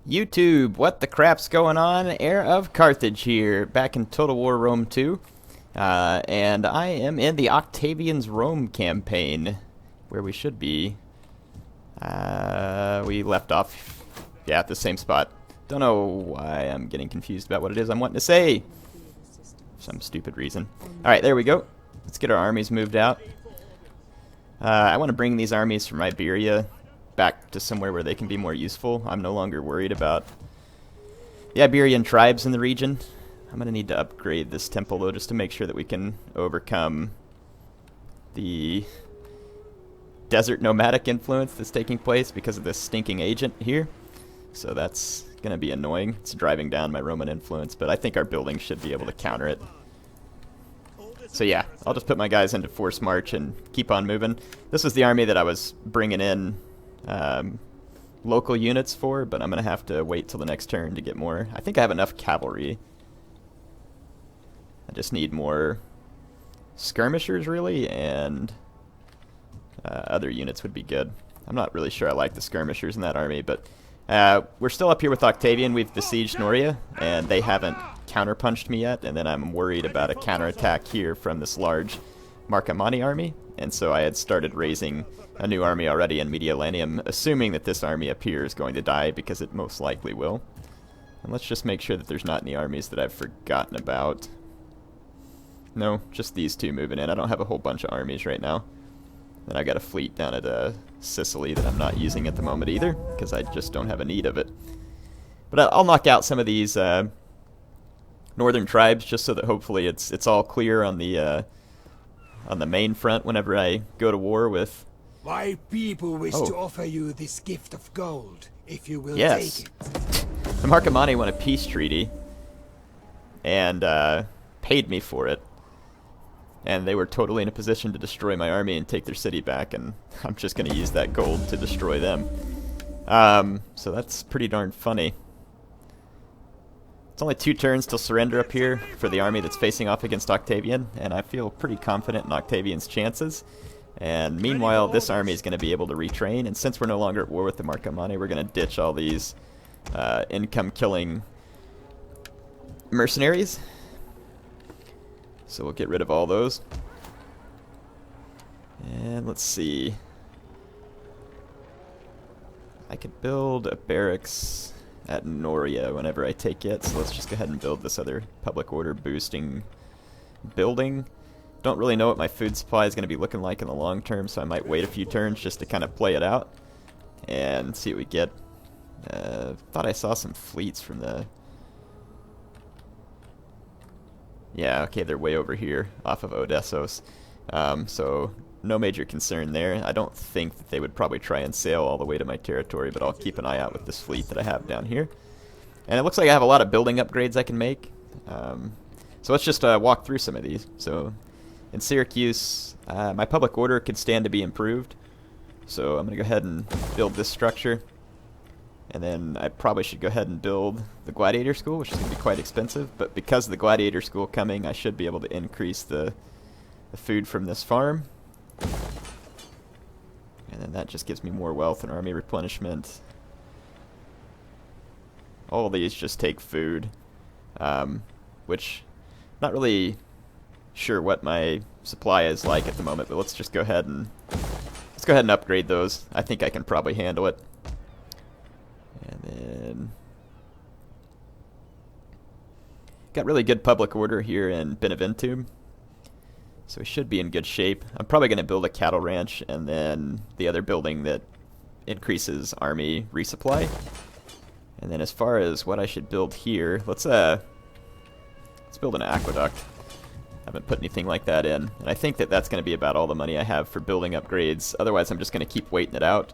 YouTube, what the crap's going on? Heir of Carthage here, back in Total War Rome 2. And I am in the Octavian's Rome campaign, where we should be. We left off, at the same spot. Don't know why I'm getting confused about what it is I'm wanting to say. For some stupid reason. Alright, there we go. Let's get our armies moved out. I want to bring these armies from Iberia back to somewhere where they can be more useful. I'm no longer worried about the Iberian tribes in the region. I'm going to need to upgrade this temple, though, just to make sure that we can overcome the desert nomadic influence that's taking place because of this stinking agent here. So that's going to be annoying. It's driving down my Roman influence, but I think our buildings should be able to counter it. So yeah, I'll just put my guys into force march and keep on moving. This was the army that I was bringing in local units for, but I'm going to have to wait till the next turn to get more. I think I have enough cavalry. I just need more skirmishers, really, and other units would be good. I'm not really sure I like the skirmishers in that army, but we're still up here with Octavian. We've besieged Noria, and they haven't counterpunched me yet, and then I'm worried about a counterattack here from this large Marcomanni army, and so I had started raising a new army already in Mediolanum, assuming that this army up here is going to die, because it most likely will. And let's just make sure that there's not any armies that I've forgotten about. No, just these two moving in. I don't have a whole bunch of armies right now. Then I've got a fleet down at Sicily that I'm not using at the moment either, because I just don't have a need of it. But I'll knock out some of these northern tribes just so that hopefully it's all clear on the main front whenever I go to war with. My people wish to offer you this gift of gold, if you will yes. take it. The Marcomanni won a peace treaty and paid me for it. And they were totally in a position to destroy my army and take their city back, and I'm just going to use that gold to destroy them. So that's pretty darn funny. It's only 2 turns till surrender up here for the army that's facing off against Octavian, and I feel pretty confident in Octavian's chances. And meanwhile, this army is going to be able to retrain, and since we're no longer at war with the Marcomanni, we're going to ditch all these income-killing mercenaries. So we'll get rid of all those. And let's see. I could build a barracks at Noria whenever I take it, so let's just go ahead and build this other public order boosting building. Don't really know what my food supply is going to be looking like in the long term, so I might wait a few turns just to kind of play it out and see what we get. Thought I saw some fleets from the... Yeah, okay, they're way over here off of Odessos, so no major concern there. I don't think that they would probably try and sail all the way to my territory, but I'll keep an eye out with this fleet that I have down here. And it looks like I have a lot of building upgrades I can make. So let's just walk through some of these. So in Syracuse, my public order could stand to be improved. So I'm going to go ahead and build this structure. And then I probably should go ahead and build the Gladiator School, which is going to be quite expensive. But because of the Gladiator School coming, I should be able to increase the food from this farm. And then that just gives me more wealth and army replenishment. All these just take food, which not really sure what my supply is like at the moment, but let's just go ahead and upgrade those. I think I can probably handle it. And then got really good public order here in Beneventum, so we should be in good shape. I'm probably going to build a cattle ranch and then the other building that increases army resupply. And then as far as what I should build here, let's build an aqueduct. I haven't put anything like that in, and I think that that's going to be about all the money I have for building upgrades. Otherwise, I'm just going to keep waiting it out.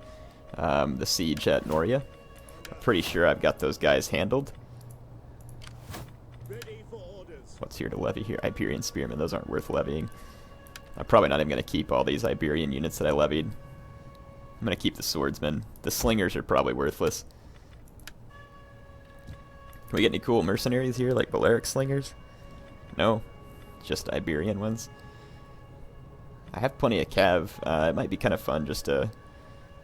The siege at Noria. I'm pretty sure I've got those guys handled. What's here to levy here? Iberian spearmen. Those aren't worth levying. I'm probably not even going to keep all these Iberian units that I levied. I'm going to keep the swordsmen. The slingers are probably worthless. Can we get any cool mercenaries here, like Balearic slingers? No. Just Iberian ones. I have plenty of cav. It might be kind of fun just to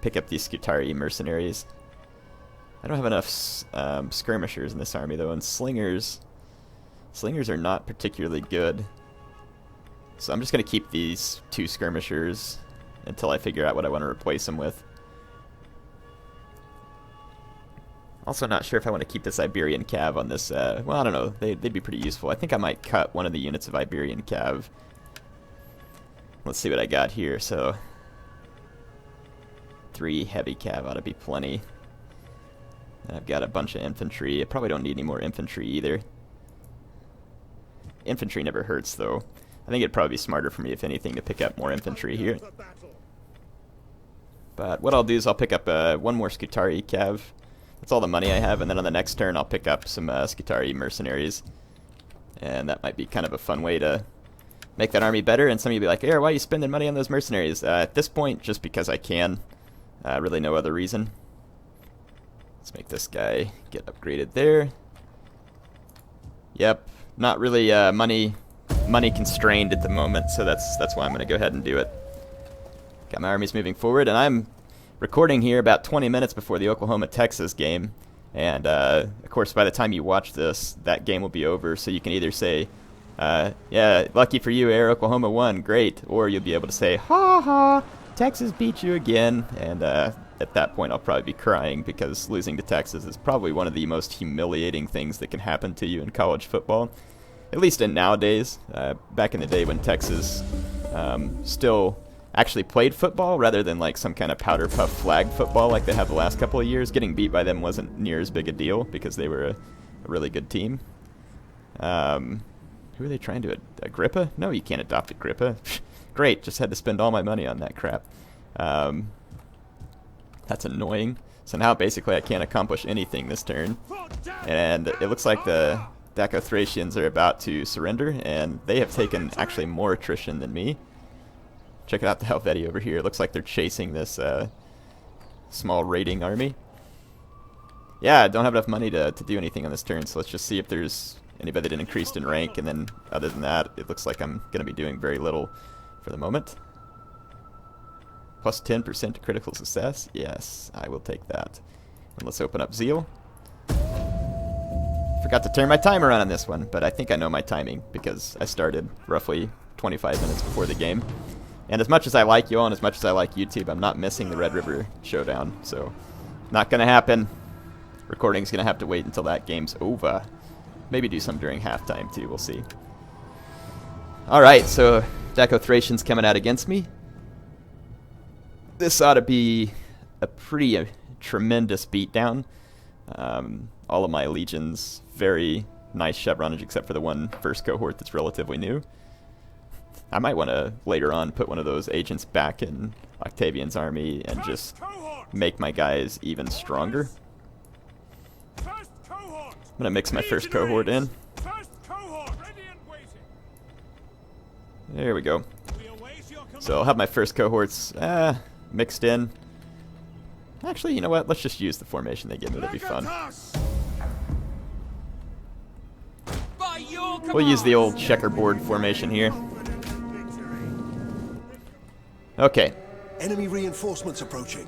pick up these Scutari mercenaries. I don't have enough skirmishers in this army though, and slingers are not particularly good. So I'm just going to keep these 2 skirmishers until I figure out what I want to replace them with. Also not sure if I want to keep this Iberian Cav on this, well, I don't know, they'd be pretty useful. I think I might cut one of the units of Iberian Cav. Let's see what I got here. So 3 heavy Cav ought to be plenty. And I've got a bunch of infantry. I probably don't need any more infantry either. Infantry never hurts though. I think it'd probably be smarter for me, if anything, to pick up more infantry here. But what I'll do is I'll pick up 1 more Scutari Cav. That's all the money I have, and then on the next turn I'll pick up some Scutari mercenaries. And that might be kind of a fun way to make that army better. And some of you will be like, Air, why are you spending money on those mercenaries? At this point, just because I can. Really no other reason. Let's make this guy get upgraded there. Yep, not really money constrained at the moment, so that's why I'm going to go ahead and do it. Got my armies moving forward, and I'm recording here about 20 minutes before the Oklahoma-Texas game. And, of course, by the time you watch this, that game will be over, so you can either say, yeah, lucky for you, Air, Oklahoma won, great. Or you'll be able to say, ha ha, Texas beat you again. And at that point, I'll probably be crying, because losing to Texas is probably one of the most humiliating things that can happen to you in college football. At least in nowadays. Back in the day when Texas still actually played football rather than like some kind of powder puff flag football like they have the last couple of years, getting beat by them wasn't near as big a deal because they were a really good team. Who are they trying to Agrippa? No, you can't adopt Agrippa. Great, just had to spend all my money on that crap. That's annoying. So now basically I can't accomplish anything this turn. And it looks like the Daco-Thracians are about to surrender, and they have taken actually more attrition than me. Check out the Helvetii over here. It looks like they're chasing this small raiding army. Yeah, I don't have enough money to do anything on this turn, so let's just see if there's anybody that increased in rank, and then other than that, it looks like I'm going to be doing very little for the moment. Plus 10% to critical success. Yes, I will take that. And let's open up Zeal. Forgot to turn my timer on this one, but I think I know my timing because I started roughly 25 minutes before the game. And as much as I like you all and as much as I like YouTube, I'm not missing the Red River Showdown, so not going to happen. Recording's going to have to wait until that game's over. Maybe do some during halftime too, we'll see. Alright, so Daco-Thracians coming out against me. This ought to be a pretty tremendous beatdown. All of my legions, very nice chevronage except for the one first cohort that's relatively new. I might want to later on put one of those agents back in Octavian's army and just make my guys even stronger. I'm going to mix my first cohort in. There we go. So I'll have my first cohorts mixed in. Actually, you know what? Let's just use the formation they give me. It'll be fun. We'll use the old checkerboard formation here. Okay. Enemy reinforcements approaching.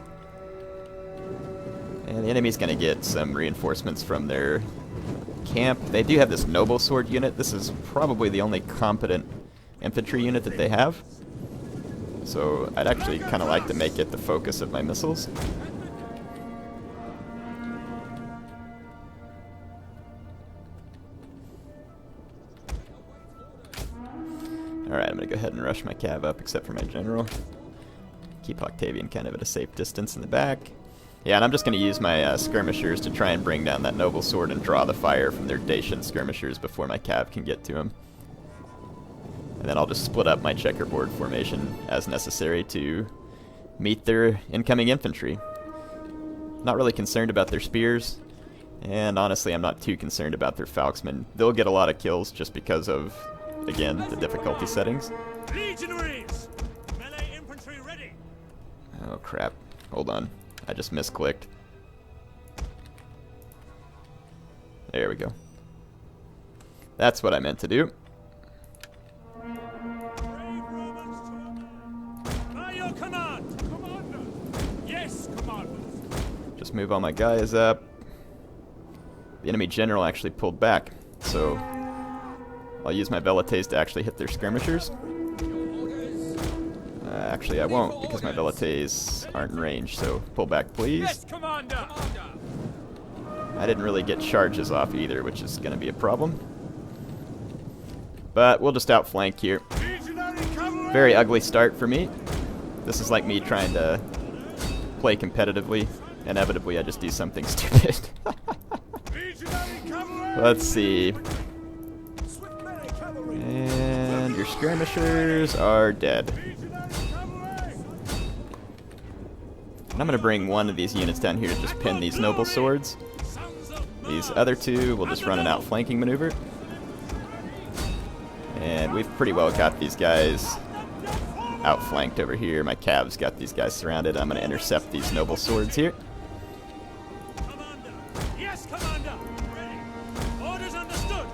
And the enemy's going to get some reinforcements from their camp. They do have this noble sword unit. This is probably the only competent infantry unit that they have. So I'd actually kind of like to make it the focus of my missiles. Alright, I'm going to go ahead and rush my cav up, except for my general. Keep Octavian kind of at a safe distance in the back. Yeah, and I'm just going to use my skirmishers to try and bring down that noble sword and draw the fire from their Dacian skirmishers before my cav can get to him. And then I'll just split up my checkerboard formation as necessary to meet their incoming infantry. Not really concerned about their spears, and honestly I'm not too concerned about their falxmen. They'll get a lot of kills just because of, again, the difficulty settings. Legionaries! Melee infantry ready! Oh crap, hold on. I just misclicked. There we go. That's what I meant to do. Brave Romans, by your command! Commander! Yes, commanders! Just move all my guys up. The enemy general actually pulled back, so I'll use my velites to actually hit their skirmishers. Actually, I won't, because my velites aren't in range, so pull back, please. Yes, Commander! I didn't really get charges off either, which is going to be a problem. But we'll just outflank here. Legionary cavalry! Very ugly start for me. This is like me trying to play competitively. Inevitably, I just do something stupid. Legionary cavalry! Let's see. And your skirmishers are dead. Legionary cavalry! And I'm going to bring one of these units down here to just pin these noble swords. Sons of These other two will just run an outflanking maneuver. And we've pretty well got these guys outflanked over here. My cavs got these guys surrounded. I'm going to intercept these noble swords here. Commander! Yes, Commander! Ready! Orders understood!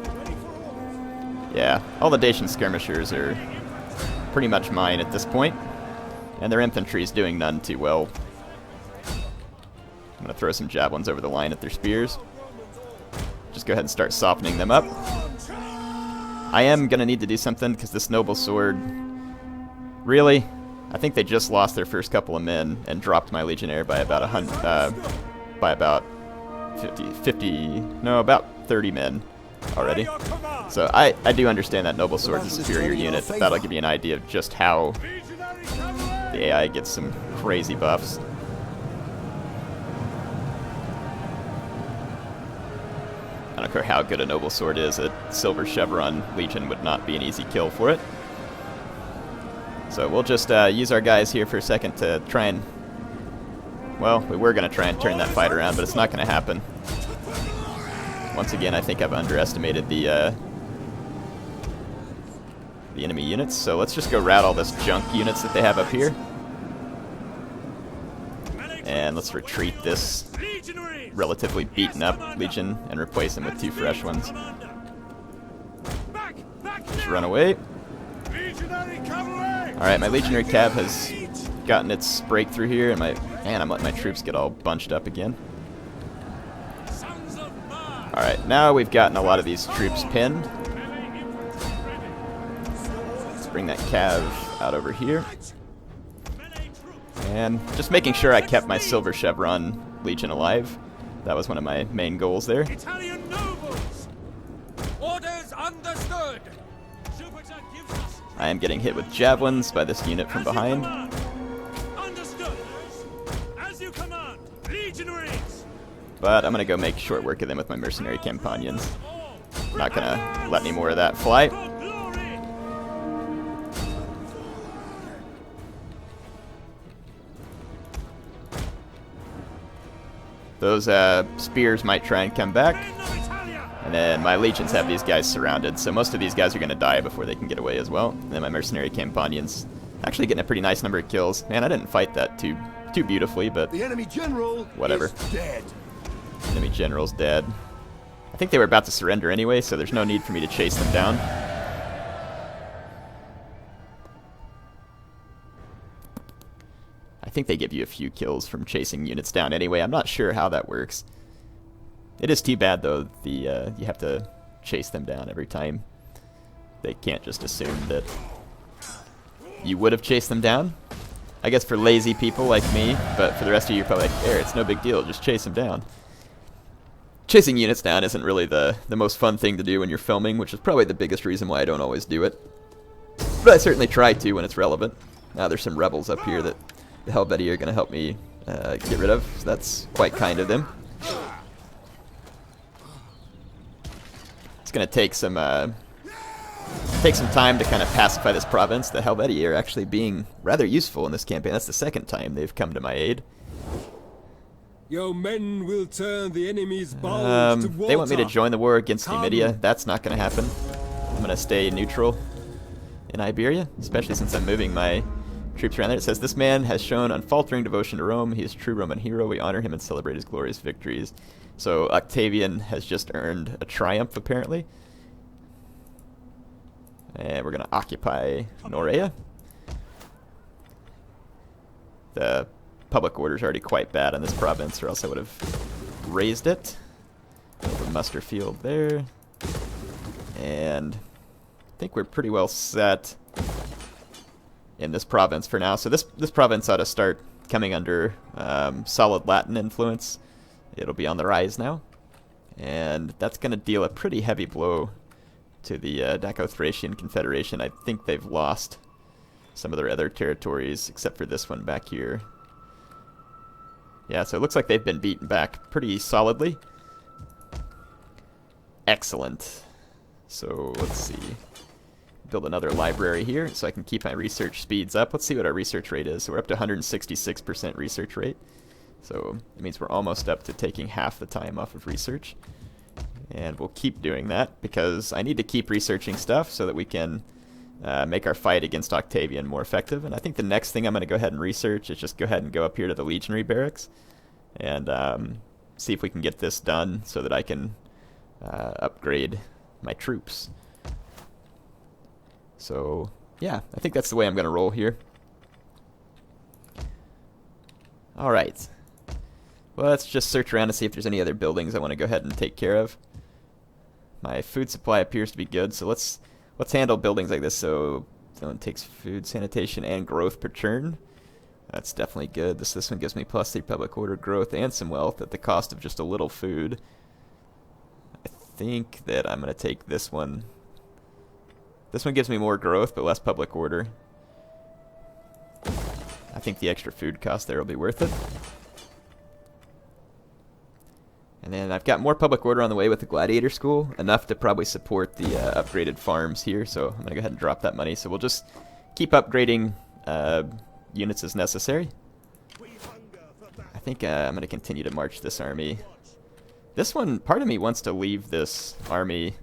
Ready for orders! Yeah, all the Dacian skirmishers are pretty much mine at this point. And their infantry is doing none too well. I'm going to throw some javelins over the line at their spears. Just go ahead and start softening them up. I am going to need to do something because this noble sword... Really? I think they just lost their first couple of men and dropped my legionnaire by about 100... by about about 30 men already. Your command! So I do understand that noble sword is a superior unit. That'll give you an idea of just how Legionary cavalry! the AI gets some crazy buffs. I don't care how good a noble sword is, a silver chevron legion would not be an easy kill for it. So we'll just use our guys here for a second to try and... Well, we were going to try and turn that fight around, but it's not going to happen. Once again, I think I've underestimated the enemy units, so let's just go rout all this junk units that they have up here. And let's retreat this Legionaries! relatively beaten up legion and replace them with two fresh ones. Commander! Back! Back Just now! run away. Legionary cavalry! Alright, my legionary cav has gotten its breakthrough here, and I'm letting my troops get all bunched up again. Sons of Mars! Alright, now we've gotten a lot of these troops pinned. Melee infantry ready! Let's bring that cav out over here. Melee troops! And just making sure I kept my silver chevron legion alive. That was one of my main goals there. Italian nobles! Orders understood! Jupiter gives us... I am getting hit with javelins by this unit from behind. As you command. Understood! As you command! Legionaries! But I'm going to go make short work of them with my mercenary companions. All! Not going to let any more of that fly. For glory! Those spears might try and come back. Men of Italia! And then my legions have these guys surrounded, so most of these guys are going to die before they can get away as well. And then my mercenary companions actually getting a pretty nice number of kills. Man, I didn't fight that too beautifully, but The enemy general Whatever. is dead. enemy general's dead. I think they were about to surrender anyway, so there's no need for me to chase them down. I think they give you a few kills from chasing units down anyway. I'm not sure how that works. It is too bad, though, you have to chase them down every time. They can't just assume that you would have chased them down. I guess for lazy people like me, but for the rest of you, you're probably like, it's no big deal, just chase them down. Chasing units down isn't really the most fun thing to do when you're filming, which is probably the biggest reason why I don't always do it. But I certainly try to when it's relevant. Now there's some rebels up here that the Helvetii are going to help me get rid of, so that's quite kind of them. It's going to take some time to kind of pacify this province. The Helvetii are actually being rather useful in this campaign. That's the second time they've come to my aid. Your men will turn the enemy's bowels to water. They want me to join the war against Come. Numidia. That's not going to happen. I'm going to stay neutral in Iberia, especially since I'm moving my troops around there. It says, this man has shown unfaltering devotion to Rome. He is a true Roman hero. We honor him and celebrate his glorious victories. So Octavian has just earned a triumph, apparently. And we're going to occupy Norea. The public order is already quite bad in this province, or else I would have raised it. muster field there. And I think we're pretty well set in this province for now. So this province ought to start coming under solid Latin influence. It'll be on the rise now. And that's going to deal a pretty heavy blow to the Daco-Thracian Confederation. I think they've lost some of their other territories, except for this one back here. Yeah, so it looks like they've been beaten back pretty solidly. Excellent. So let's see. Build another library here so I can keep my research speeds up. Let's see what our research rate is. So we're up to 166% research rate. So it means we're almost up to taking half the time off of research. And we'll keep doing that because I need to keep researching stuff so that we can make our fight against Octavian more effective. And I think the next thing I'm going to go ahead and research is just go ahead and go up here to the legionary barracks and see if we can get this done so that I can upgrade my troops. So yeah, I think that's the way I'm going to roll here. All right. Well, let's just search around to see if there's any other buildings I want to go ahead and take care of. My food supply appears to be good, so let's handle buildings like this. So zone takes food, sanitation, and growth per turn. That's definitely good. This one gives me +3 public order growth and some wealth at the cost of just a little food. I think that I'm going to take this one. This one gives me more growth but less public order. I think the extra food cost there will be worth it. And then I've got more public order on the way with the gladiator school, enough to probably support the upgraded farms here, so I'm going to go ahead and drop that money. So we'll just keep upgrading units as necessary. I think I'm going to continue to march this army. This one, part of me wants to leave this army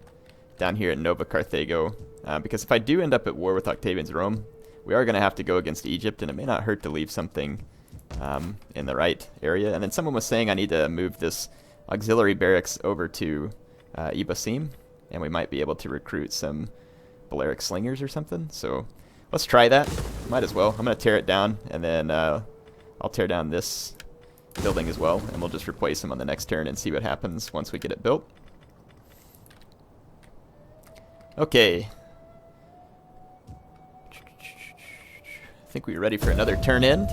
down here at Nova Carthago, because if I do end up at war with Octavian's Rome, we are going to have to go against Egypt, and it may not hurt to leave something in the right area. And then someone was saying I need to move this auxiliary barracks over to Ibasim, and we might be able to recruit some Balearic slingers or something. So let's try that. Might as well. I'm going to tear it down, and then I'll tear down this building as well, and we'll just replace them on the next turn and see what happens once we get it built. Okay. I think we're ready for another turn end.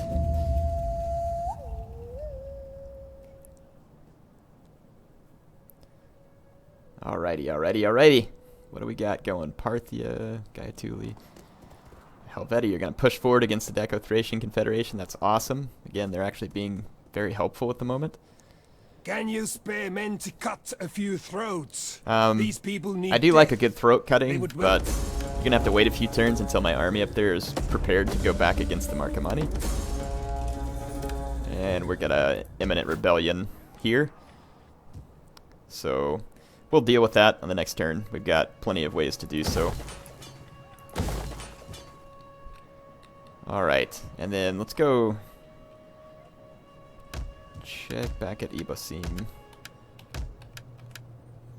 Alrighty. What do we got going? Parthia, Gaiatuli, Helvetia. You're going to push forward against the Daco-Thracian Confederation. That's awesome. Again, they're actually being very helpful at the moment. Can you spare men to cut a few throats? These people need I do like a good throat cutting, would but you're going to have to wait a few turns until my army up there is prepared to go back against the Marcomanni. And we're going to imminent rebellion here. So we'll deal with that on the next turn. We've got plenty of ways to do so. Alright, and then let's go check back at Ibasim.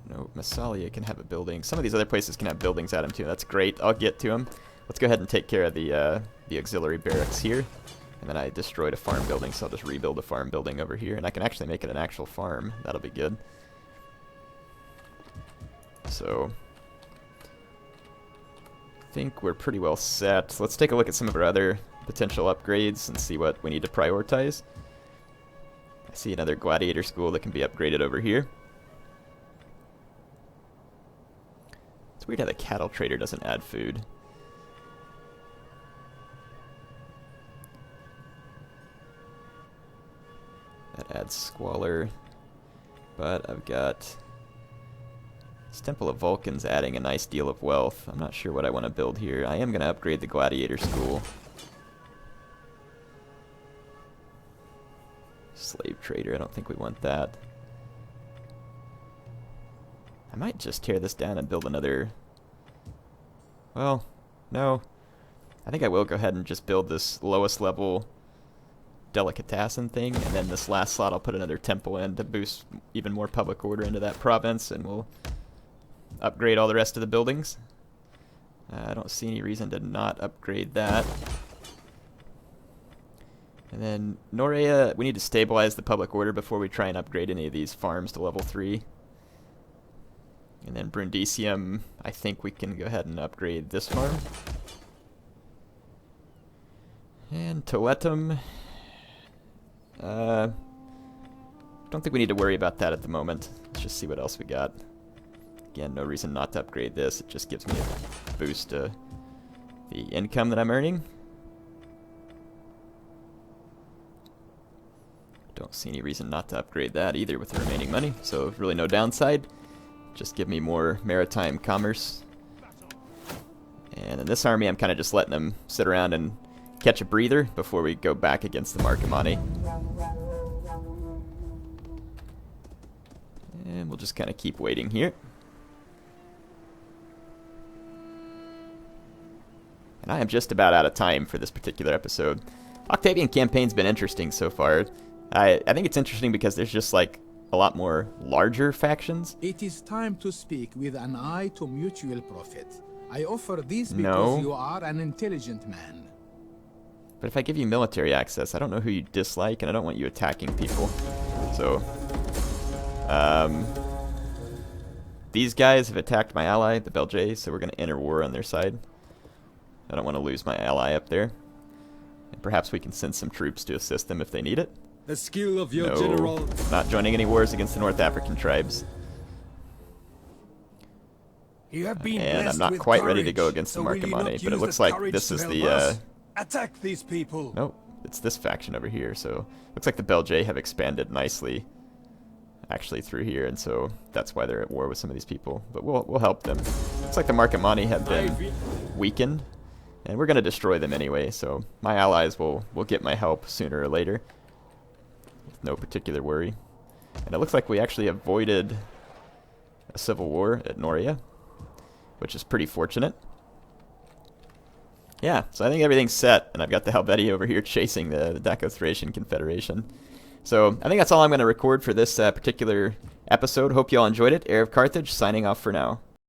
No, Massalia can have a building. Some of these other places can have buildings at them too. That's great. I'll get to them. Let's go ahead and take care of the auxiliary barracks here. And then I destroyed a farm building, so I'll just rebuild a farm building over here. And I can actually make it an actual farm. That'll be good. So I think we're pretty well set. Let's take a look at some of our other potential upgrades and see what we need to prioritize. I see another gladiator school that can be upgraded over here. It's weird how the cattle trader doesn't add food. That adds squalor. But I've got this Temple of Vulcan's adding a nice deal of wealth. I'm not sure what I want to build here. I am going to upgrade the gladiator school. Slave trader, I don't think we want that. I might just tear this down and build another. Well, no. I think I will go ahead and just build this lowest level delicatessen thing, and then this last slot I'll put another temple in to boost even more public order into that province, and we'll upgrade all the rest of the buildings. I don't see any reason to not upgrade that. And then Norea, we need to stabilize the public order before we try and upgrade any of these farms to level 3. And then Brundisium, I think we can go ahead and upgrade this farm. And Toetum, don't think we need to worry about that at the moment. Let's just see what else we got. Again, no reason not to upgrade this. It just gives me a boost to the income that I'm earning. Don't see any reason not to upgrade that either with the remaining money. So really no downside. Just give me more maritime commerce. And in this army, I'm kind of just letting them sit around and catch a breather before we go back against the Marcomanni. And we'll just kind of keep waiting here. And I am just about out of time for this particular episode. Octavian campaign's been interesting so far. I think it's interesting because there's just like a lot more larger factions. It is time to speak with an eye to mutual profit. I offer this because you are an intelligent man. But if I give you military access, I don't know who you dislike, and I don't want you attacking people. So, these guys have attacked my ally, the Belgae, so we're going to enter war on their side. I don't want to lose my ally up there. And perhaps we can send some troops to assist them if they need it. The skill of your general. Not joining any wars against the North African tribes. You have been And I'm blessed not with quite ready to courage, go against so the will you not Marcomanni, but it use looks that like courage this to is help the us? Attack these people. nope, it's this faction over here. So looks like the Belgae have expanded nicely, actually through here, and so that's why they're at war with some of these people. But we'll help them. Looks like the Marcomanni have been weakened, and we're going to destroy them anyway. So my allies will get my help sooner or later, with no particular worry. And it looks like we actually avoided a civil war at Noria, which is pretty fortunate. Yeah, so I think everything's set, and I've got the Helvetii over here chasing the Daco-Thracian Confederation. So I think that's all I'm going to record for this particular episode. Hope you all enjoyed it. HeirofCarthage signing off for now.